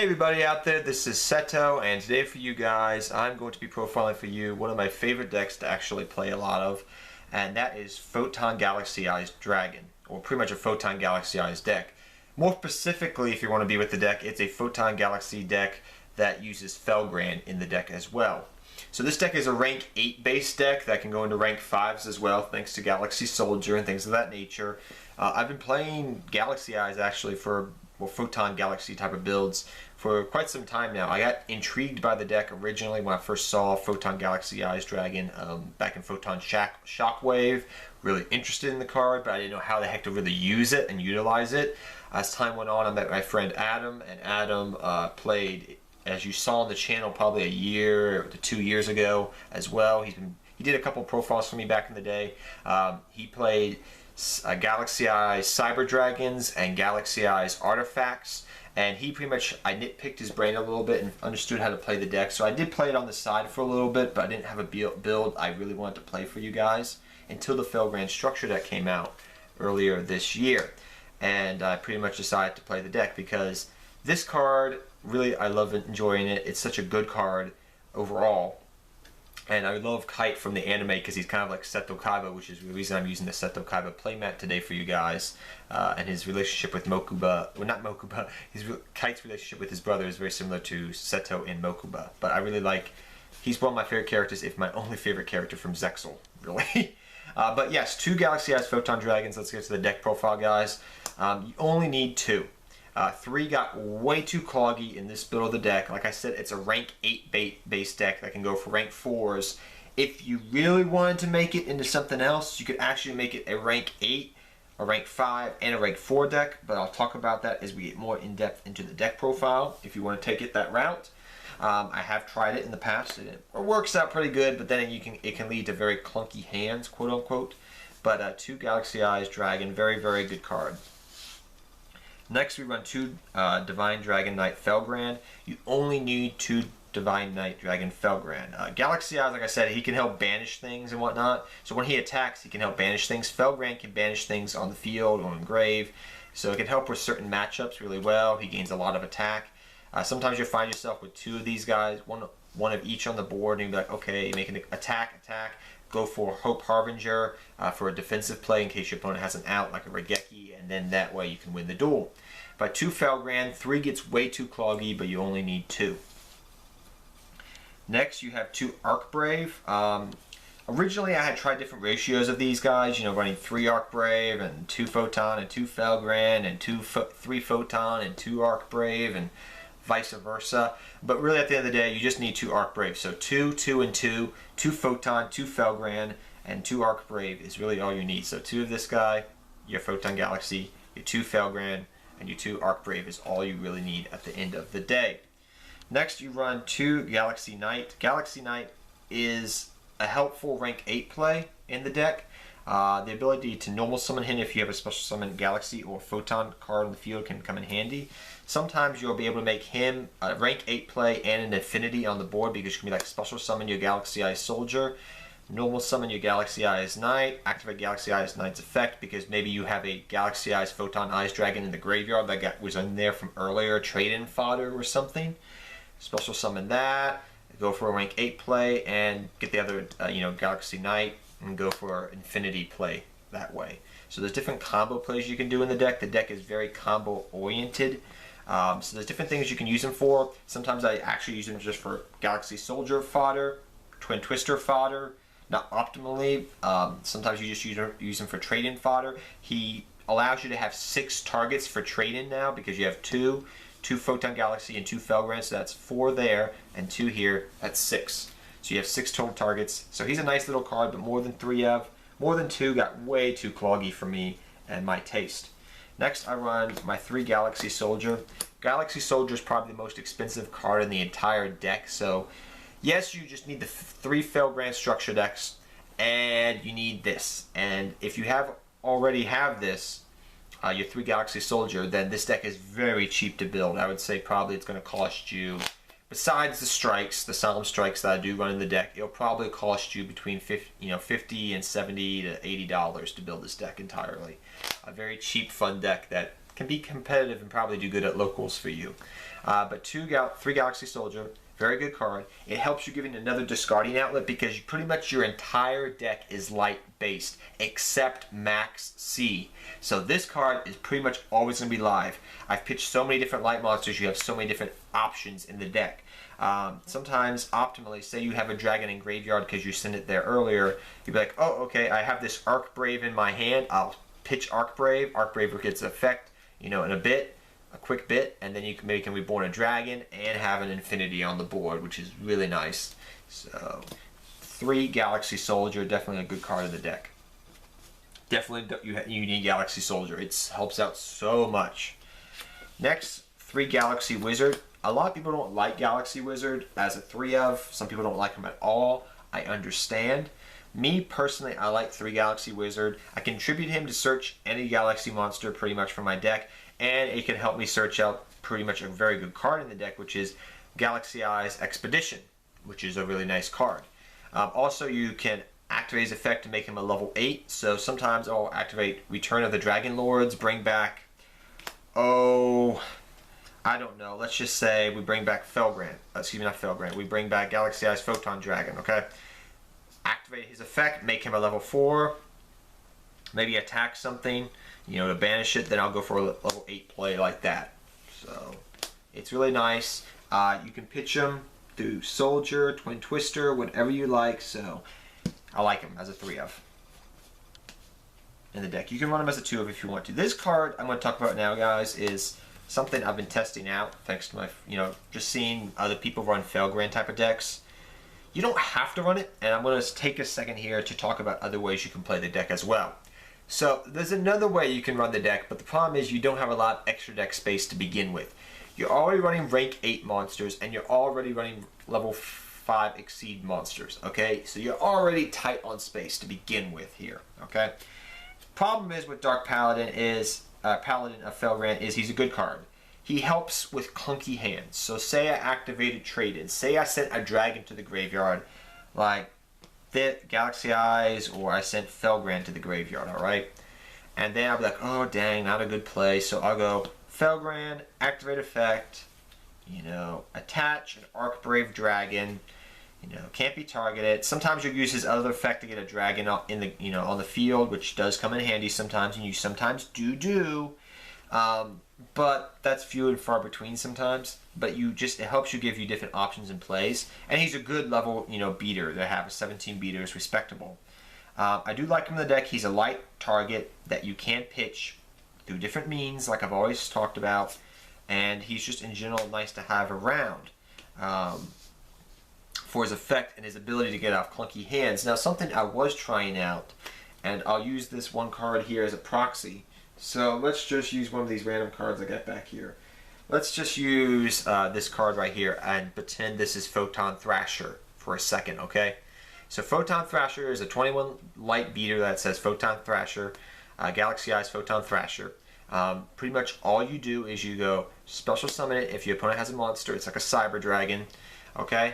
Hey everybody out there, this is Seto, and today for you guys I'm going to be profiling for you one of my favorite decks to actually play a lot of, and that is Photon Galaxy Eyes Dragon, or pretty much a Photon Galaxy Eyes deck. More specifically, if you want to be with the deck, it's a Photon Galaxy deck that uses Felgrand in the deck as well. So this deck is a rank 8 base deck that can go into rank 5s as well, thanks to Galaxy Soldier and things of that nature. I've been playing Galaxy Eyes actually for Photon Galaxy type of builds for quite some time now. I got intrigued by the deck originally when I first saw Photon Galaxy Eyes Dragon back in Photon Shockwave. Really interested in the card, but I didn't know how the heck to really use it and utilize it. As time went on, I met my friend Adam, and Adam played, as you saw on the channel, probably a year to 2 years ago as well. He did a couple profiles for me back in the day. He played Galaxy Eyes Cyber Dragons and Galaxy Eyes Artifacts, and I nitpicked his brain a little bit and understood how to play the deck, so I did play it on the side for a little bit, but I didn't have a build I really wanted to play for you guys until the Felgrand structure deck came out earlier this year, and I pretty much decided to play the deck because this card, really, I love enjoying it. It's such a good card overall. And I love Kite from the anime because he's kind of like Seto Kaiba, which is the reason I'm using the Seto Kaiba playmat today for you guys. And his relationship with Mokuba, well, not Mokuba, Kite's relationship with his brother is very similar to Seto and Mokuba. But I really like, he's one of my favorite characters, if my only favorite character from Zexal, really. But yes, 2 Galaxy Eyes Photon Dragons. Let's get to the deck profile, guys. You only need 2. 3 got way too cloggy in this build of the deck. Like I said, it's a rank 8 base deck that can go for rank 4s. If you really wanted to make it into something else, you could actually make it a rank 8, a rank 5, and a rank 4 deck, but I'll talk about that as we get more in depth into the deck profile if you want to take it that route. I have tried it in the past, and it works out pretty good, but then it can lead to very clunky hands, quote unquote. But 2 Galaxy Eyes Dragon, very, very good card. Next, we run 2 Divine Dragon Knight Felgrand. You only need 2 Divine Knight Dragon Felgrand. Galaxy Eyes, like I said, he can help banish things and whatnot. So when he attacks, he can help banish things. Felgrand can banish things on the field or in grave. So it can help with certain matchups really well. He gains a lot of attack. Sometimes you'll find yourself with 2 of these guys, one of each on the board, and you'll be like, okay, make an attack. Go for Hope Harbinger for a defensive play in case your opponent has an out, like a Regeki, and then that way you can win the duel. But 2 Felgrand, 3 gets way too cloggy, but you only need 2. Next, you have 2 Archbrave. Originally, I had tried different ratios of these guys, you know, running 3 Archbrave and 2 Photon and 2 Felgrand and 3 Photon and 2 Archbrave and vice versa. But really, at the end of the day, you just need 2 Archbrave. So 2, 2, and 2, 2 Photon, 2 Felgrand, and 2 Archbrave is really all you need. So 2 of this guy, your Photon Galaxy, your 2 Felgrand, and your 2 Archbrave is all you really need at the end of the day. Next, you run 2 Galaxy Knight. Galaxy Knight is a helpful rank 8 play in the deck. The ability to normal summon him if you have a special summon Galaxy or Photon card on the field can come in handy. Sometimes you'll be able to make him a rank 8 play and an affinity on the board because you can be like special summon your Galaxy Eyes Soldier, normal summon your Galaxy Eyes Knight, activate Galaxy Eyes Knight's effect because maybe you have a Galaxy Eyes Photon Eyes Dragon in the graveyard that was in there from earlier trade-in fodder or something. Special summon that, go for a rank 8 play, and get the other Galaxy Knight and go for infinity play that way. So there's different combo plays you can do in the deck. The deck is very combo oriented. So there's different things you can use them for. Sometimes I actually use them just for Galaxy Soldier fodder, Twin Twister fodder, not optimally. Sometimes you just use them for trade-in fodder. He allows you to have 6 targets for trade-in now because you have 2 Photon Galaxy and 2 Felgrand, so that's 4 there, and 2 here, that's 6. So you have 6 total targets. So he's a nice little card, but more than 2 got way too cloggy for me and my taste. Next, I run my 3 Galaxy Soldier. Galaxy Soldier is probably the most expensive card in the entire deck. So, yes, you just need the 3 Felgrand structure decks, and you need this. And if you already have this, your 3 Galaxy Soldier, then this deck is very cheap to build. I would say probably it's going to cost you, besides the strikes, the solemn strikes that I do run in the deck, it'll probably cost you between $50 and $70 to $80 to build this deck entirely. A very cheap, fun deck that can be competitive and probably do good at locals for you. But 3 Galaxy Soldier, very good card. It helps you giving another discarding outlet because pretty much your entire deck is light based except Max C. So this card is pretty much always going to be live. I've pitched so many different light monsters, you have so many different options in the deck. Sometimes optimally, say you have a dragon in graveyard because you sent it there earlier, you'd be like, oh okay, I have this Arc Brave in my hand, I'll pitch Arc Brave. Arc Brave gets effect, you know, in a quick bit, and then you can maybe reborn a dragon and have an infinity on the board, which is really nice. So 3 Galaxy Soldier, definitely a good card in the deck. Definitely you need Galaxy Soldier. It helps out so much. Next, 3 Galaxy Wizard. A lot of people don't like Galaxy Wizard as a 3 of. Some people don't like him at all. I understand. Me personally, I like 3 Galaxy Wizard. I can tribute him to search any Galaxy monster pretty much from my deck, and it can help me search out pretty much a very good card in the deck, which is Galaxy Eyes Expedition, which is a really nice card. Also, you can activate his effect to make him a level 8, so sometimes I'll activate Return of the Dragon Lords, bring back, I don't know, let's just say we bring back Felgrand, excuse me, not Felgrand, we bring back Galaxy Eyes Photon Dragon, okay? Activate his effect, make him a level 4, maybe attack something, you know, to banish it, then I'll go for a level 8 play like that. So, it's really nice. You can pitch him through Soldier, Twin Twister, whatever you like, so I like him as a 3 of in the deck. You can run him as a 2 of if you want to. This card I'm going to talk about now, guys, is something I've been testing out thanks to my, you know, just seeing other people run Felgrand type of decks. You don't have to run it, and I'm going to take a second here to talk about other ways you can play the deck as well. So there's another way you can run the deck, but the problem is you don't have a lot of extra deck space to begin with. You're already running rank 8 monsters, and you're already running level 5 exceed monsters, okay? So you're already tight on space to begin with here, okay? Problem is with Dark Paladin is, Paladin of Felgrand is he's a good card. He helps with clunky hands. So say I activated Trade-In. Say I sent a dragon to the graveyard, like the Galaxy Eyes, or I sent Felgrand to the graveyard, alright? And then I'll be like, oh dang, not a good play. So I'll go Felgrand, activate effect, you know, attach an Arc Brave Dragon, you know, can't be targeted. Sometimes you'll use his other effect to get a dragon in the, you know, on the field, which does come in handy sometimes, and you sometimes do. But that's few and far between sometimes. But it helps you give you different options and plays. And he's a good level, you know, beater. They have a 17 beater is respectable. I do like him in the deck. He's a light target that you can pitch through different means, like I've always talked about. And he's just in general nice to have around for his effect and his ability to get off clunky hands. Now, something I was trying out, and I'll use this one card here as a proxy. So let's just use one of these random cards I got back here. Let's just use this card right here and pretend this is Photon Thrasher for a second, okay? So Photon Thrasher is a 21 light beater that says Photon Thrasher, Galaxy Eyes Photon Thrasher. Pretty much all you do is you go special summon it if your opponent has a monster. It's like a Cyber Dragon, okay?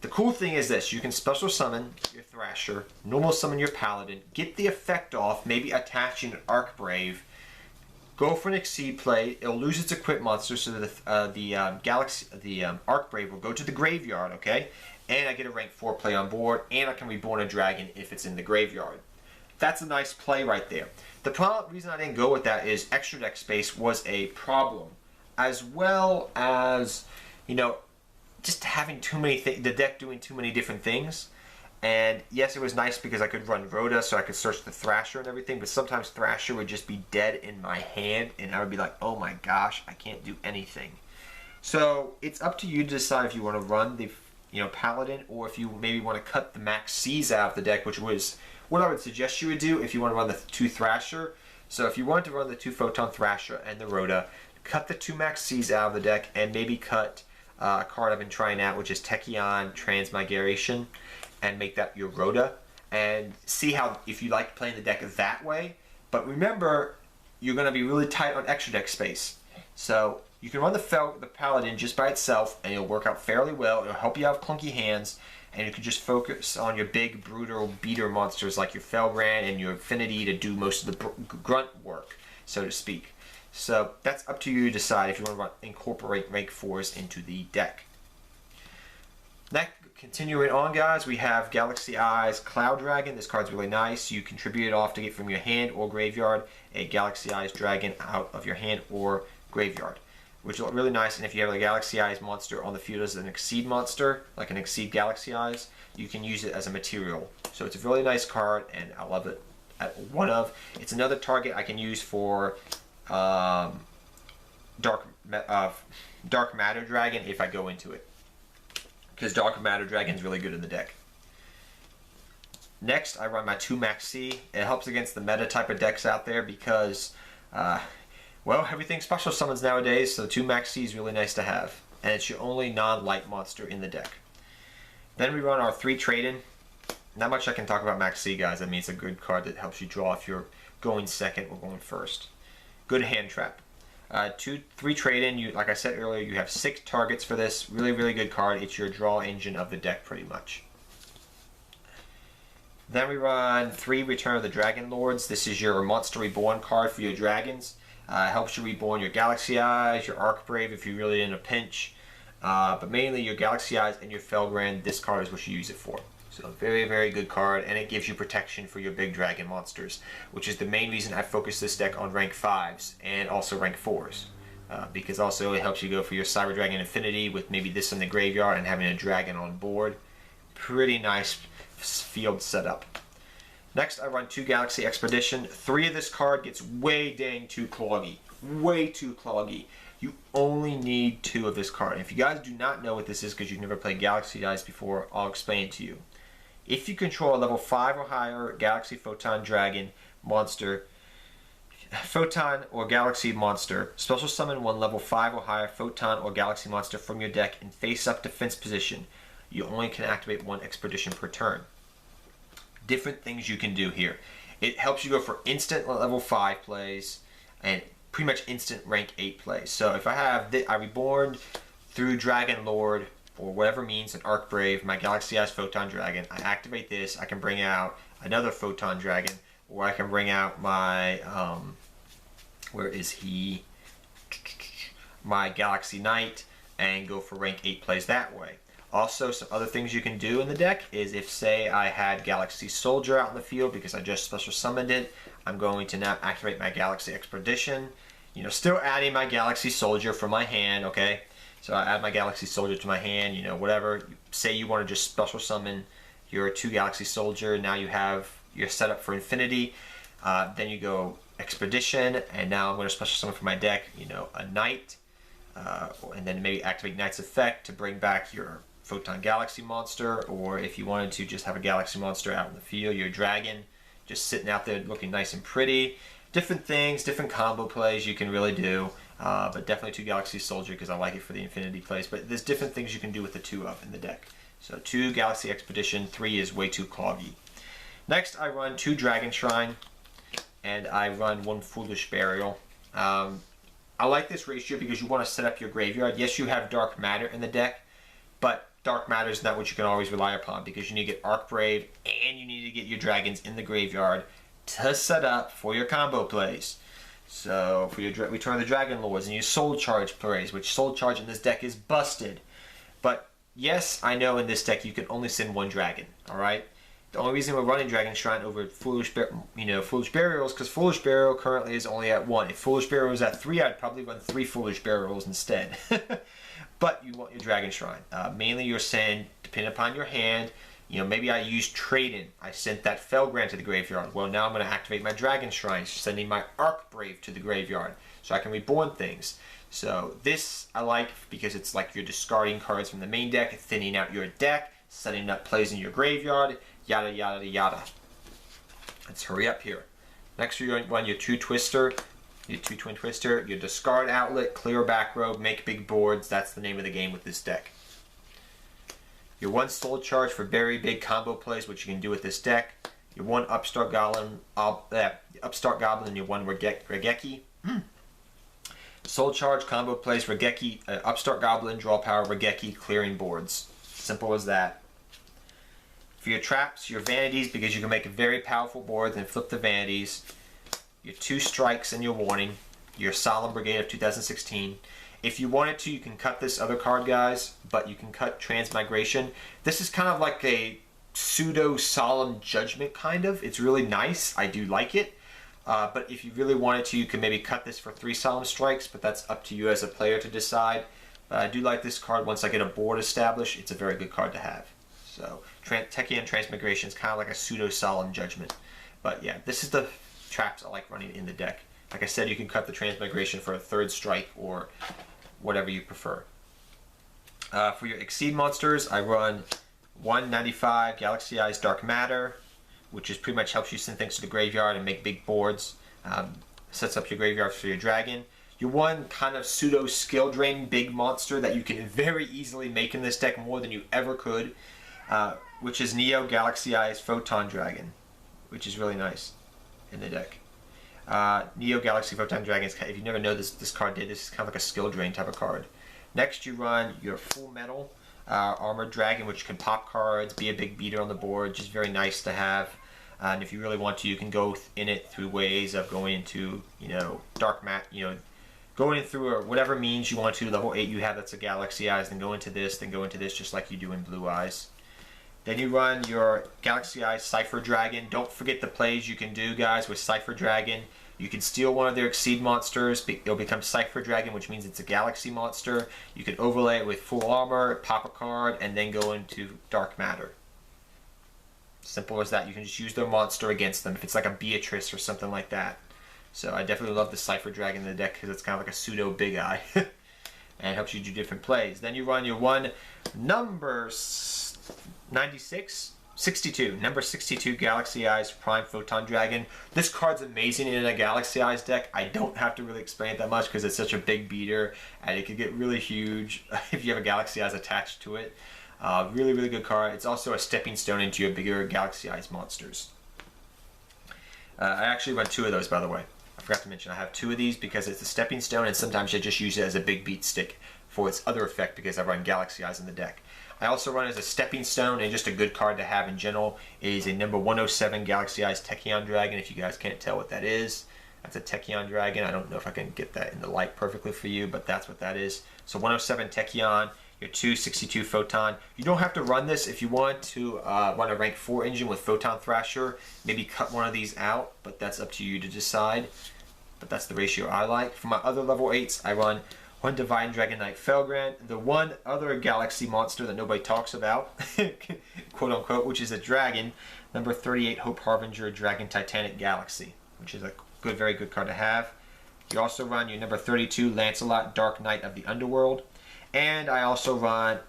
The cool thing is this, you can special summon your Thrasher, normal summon your Paladin, get the effect off, maybe attaching an Arc Brave, go for an Exceed play, it'll lose its equipped monster, so the Arc Brave will go to the graveyard, okay? And I get a rank 4 play on board, and I can reborn a dragon if it's in the graveyard. That's a nice play right there. The reason I didn't go with that is extra deck space was a problem, as well as, you know, just having too many the deck doing too many different things. And yes, it was nice because I could run Rhoda, so I could search the Thrasher and everything, but sometimes Thrasher would just be dead in my hand, and I would be like, oh my gosh, I can't do anything. So it's up to you to decide if you want to run the, you know, Paladin, or if you maybe want to cut the Max C's out of the deck, which was what I would suggest you would do if you want to run the 2 Thrasher. So if you want to run the 2 Photon Thrasher and the Rhoda, cut the 2 Max C's out of the deck, and maybe cut a card I've been trying out, which is Tachyon Transmigration, and make that your Rhoda, and see how, if you like playing the deck that way. But remember, you're going to be really tight on extra deck space. So you can run the Paladin just by itself, and it'll work out fairly well. It'll help you have clunky hands, and you can just focus on your big, brutal beater monsters like your Felgrand and your Affinity to do most of the grunt work, so to speak. So that's up to you to decide if you want to incorporate rank 4s into the deck. Next, continuing on, guys, we have Galaxy Eyes Cloud Dragon. This card's really nice. You contribute it off to get from your hand or graveyard a Galaxy Eyes Dragon out of your hand or graveyard, which is really nice. And if you have a Galaxy Eyes monster on the field as an Exceed monster, like an Exceed Galaxy Eyes, you can use it as a material. So it's a really nice card, and I love it. It's another target I can use for Dark Matter Dragon if I go into it, because Dark Matter Dragon is really good in the deck. Next, I run my 2 Max C. It helps against the meta type of decks out there because, well, everything special summons nowadays, so 2 Max C is really nice to have. And it's your only non-light monster in the deck. Then we run our 3 trade-in. Not much I can talk about Max C, guys. I mean, it's a good card that helps you draw if you're going second or going first. Good hand trap. 3 trade-in. Like I said earlier, you have 6 targets for this. Really, really good card. It's your draw engine of the deck, pretty much. Then we run 3 Return of the Dragon Lords. This is your Monster Reborn card for your dragons. Helps you reborn your Galaxy Eyes, your Arc Brave if you're really in a pinch. But mainly your Galaxy Eyes and your Felgrand, this card is what you use it for. So very, very good card, and it gives you protection for your big dragon monsters, which is the main reason I focus this deck on rank 5s and also rank 4s. Because also it helps you go for your Cyber Dragon Infinity with maybe this in the graveyard and having a dragon on board. Pretty nice field setup. Next, I run 2 Galaxy Expedition. 3 of this card gets way dang too cloggy. Way too cloggy. You only need 2 of this card. And if you guys do not know what this is because you've never played Galaxy Eyes before, I'll explain it to you. If you control a level 5 or higher Galaxy Photon Dragon monster, Photon or Galaxy monster, special summon 1 level 5 or higher Photon or Galaxy monster from your deck in face-up defense position. You only can activate 1 Expedition per turn. Different things you can do here. It helps you go for instant level 5 plays and pretty much instant rank 8 plays. So if I have I reborn through Dragon Lord or whatever means an Arc Brave, my Galaxy Eyes Photon Dragon, I activate this, I can bring out another Photon Dragon, or I can bring out my where is he? My Galaxy Knight and go for rank 8 plays that way. Also, some other things you can do in the deck is if, say, I had Galaxy Soldier out in the field because I just special summoned it, I'm going to now activate my Galaxy Expedition. You know, still adding my Galaxy Soldier from my hand, okay? So I add my Galaxy Soldier to my hand, you know, whatever. Say you want to just special summon your 2 Galaxy Soldier, now you have your setup for Infinity. Then you go Expedition, and now I'm going to special summon for my deck, you know, a Knight. And then maybe activate Knight's Effect to bring back your Photon Galaxy monster, or if you wanted to just have a Galaxy monster out in the field, your dragon just sitting out there looking nice and pretty. Different things, different combo plays you can really do, but definitely 2 Galaxy Soldier because I like it for the Infinity plays, but there's different things you can do with the 2 of in the deck. So 2 Galaxy Expedition, 3 is way too cloggy. Next I run 2 Dragon Shrine, and I run 1 Foolish Burial. I like this ratio because you want to set up your graveyard. Yes, you have Dark Matter in the deck, but Dark Matter is not what you can always rely upon because you need to get Arc Brave and you need to get your dragons in the graveyard to set up for your combo plays. So for your Return of the Dragon Lords and your Soul Charge plays, which Soul Charge in this deck is busted. But yes, I know in this deck you can only send 1 dragon, alright? The only reason we're running Dragon Shrine over Foolish Burial is because Foolish Burial currently is only at 1. If Foolish Burial was at 3, I'd probably run 3 Foolish Burials instead. But you want your Dragon Shrine. Mainly you're saying, depending upon your hand, you know, maybe I used Trade-in. I sent that Felgrand to the graveyard. Well, now I'm going to activate my Dragon Shrine, sending my Arc Brave to the graveyard, so I can reborn things. So this I like because it's like you're discarding cards from the main deck, thinning out your deck, setting up plays in your graveyard, yada yada yada. Let's hurry up here. Next you're going to run your 2 Twister. Your 2 Twin Twister, your discard outlet, clear back row, make big boards. That's the name of the game with this deck. Your 1 Soul Charge for very big combo plays, which you can do with this deck. Your 1 Upstart Goblin, and your 1 Regeki. Soul Charge combo plays, Regeki, Upstart Goblin, draw power, Regeki, clearing boards. Simple as that. For your traps, your vanities, because you can make very powerful boards and flip the vanities. Your 2 strikes and your warning. your Solemn Brigade of 2016. If you wanted to, you can cut this other card, guys, but you can cut Transmigration. This is kind of like a pseudo Solemn Judgment, kind of. It's really nice. I do like it. But if you really wanted to, you can maybe cut this for 3 Solemn Strikes, but that's up to you as a player to decide. But I do like this card. Once I get a board established, it's a very good card to have. So, Tachyon Transmigration is kind of like a pseudo Solemn Judgment. But yeah, this is the traps I like running in the deck. Like I said, you can cut the Transmigration for a 3rd strike or whatever you prefer. For your Exceed monsters, I run 195 Galaxy Eyes Dark Matter, which is pretty much helps you send things to the graveyard and make big boards. Sets up your graveyard for your dragon. Your one kind of pseudo skill drain big monster that you can very easily make in this deck more than you ever could, which is Neo Galaxy Eyes Photon Dragon, which is really nice in the deck. Neo Galaxy Photon Dragon, if you never know this card did, this is kind of like a skill drain type of card. Next you run your Full Metal Armored Dragon, which can pop cards, be a big beater on the board, just very nice to have. And if you really want to, you can go in it through ways of going into, dark mat, going in through or whatever means you want to. Level 8 you have, that's a Galaxy Eyes, then go into this, just like you do in Blue Eyes. Then you run your Galaxy Eyes Cypher Dragon. Don't forget the plays you can do, guys, with Cypher Dragon. You can steal one of their Exceed monsters. It'll become Cypher Dragon, which means it's a Galaxy monster. You can overlay it with full armor, pop a card, and then go into Dark Matter. Simple as that. You can just use their monster against them if it's like a Beatrice or something like that. So I definitely love the Cypher Dragon in the deck because it's kind of like a pseudo Big Eye. And helps you do different plays. Then you run your one number 62 Galaxy Eyes Prime Photon Dragon. This card's amazing in a Galaxy Eyes deck. I don't have to really explain it that much because it's such a big beater and it can get really huge if you have a Galaxy Eyes attached to it. Really, really good card. It's also a stepping stone into your bigger Galaxy Eyes monsters. I actually run 2 of those, by the way. I forgot to mention I have 2 of these because it's a stepping stone, and sometimes I just use it as a big beat stick for its other effect because I run Galaxy Eyes in the deck. I also run as a stepping stone, and just a good card to have in general is a number 107 Galaxy Eyes Tachyon Dragon. If you guys can't tell what that is, that's a Tachyon Dragon. I don't know if I can get that in the light perfectly for you, but that's what that is. So 107 Tachyon, your 262 Photon. You don't have to run this if you want to run a rank 4 engine with Photon Thrasher. Maybe cut one of these out, but that's up to you to decide. But that's the ratio I like. For my other level 8s, I run 1 Divine Dragon Knight Felgrant, the one other Galaxy monster that nobody talks about, quote unquote, which is a dragon, number 38 Hope Harbinger Dragon Titanic Galaxy, which is a good, very good card to have. You also run your number 32 Lancelot Dark Knight of the Underworld. And I also run,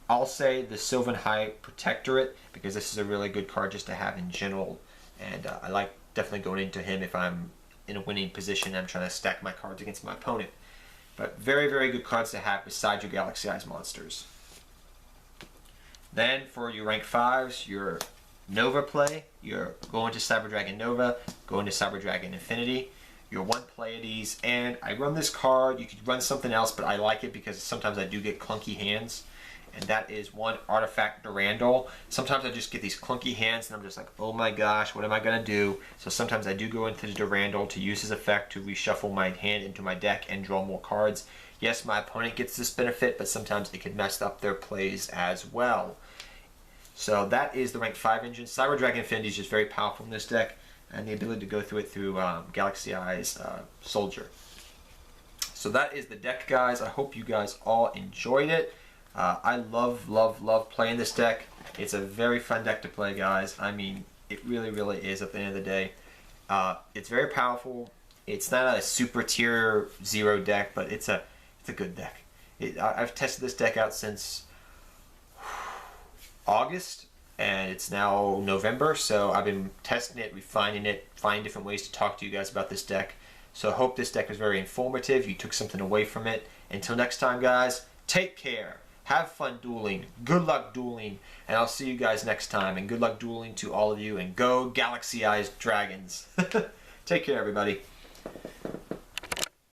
I'll say, the Sylvan High Protectorate, because this is a really good card just to have in general. And I like definitely going into him if I'm in a winning position. I'm trying to stack my cards against my opponent. But very, very good cards to have beside your Galaxy Eyes monsters. Then for your rank 5s, your Nova play, you're going to Cyber Dragon Nova, going to Cyber Dragon Infinity. Your 1 Pleiades, and I run this card. You could run something else, but I like it because sometimes I do get clunky hands, and that is 1 Artifact Durandal. Sometimes I just get these clunky hands, and I'm just like, oh my gosh, what am I going to do? So sometimes I do go into the Durandal to use his effect to reshuffle my hand into my deck and draw more cards. Yes, my opponent gets this benefit, but sometimes it could mess up their plays as well. So that is the rank 5 engine. Cyber Dragon Infinity is just very powerful in this deck, and the ability to go through it through Galaxy Eyes Soldier. So that is the deck, guys. I hope you guys all enjoyed it. I love, love, love playing this deck. It's a very fun deck to play, guys. I mean, it really, really is at the end of the day. It's very powerful. It's not a super tier 0 deck, but it's a good deck. I've tested this deck out since August. And it's now November, so I've been testing it, refining it, finding different ways to talk to you guys about this deck. So I hope this deck was very informative. You took something away from it. Until next time, guys, take care. Have fun dueling. Good luck dueling. And I'll see you guys next time. And good luck dueling to all of you. And go Galaxy Eyes Dragons. Take care, everybody.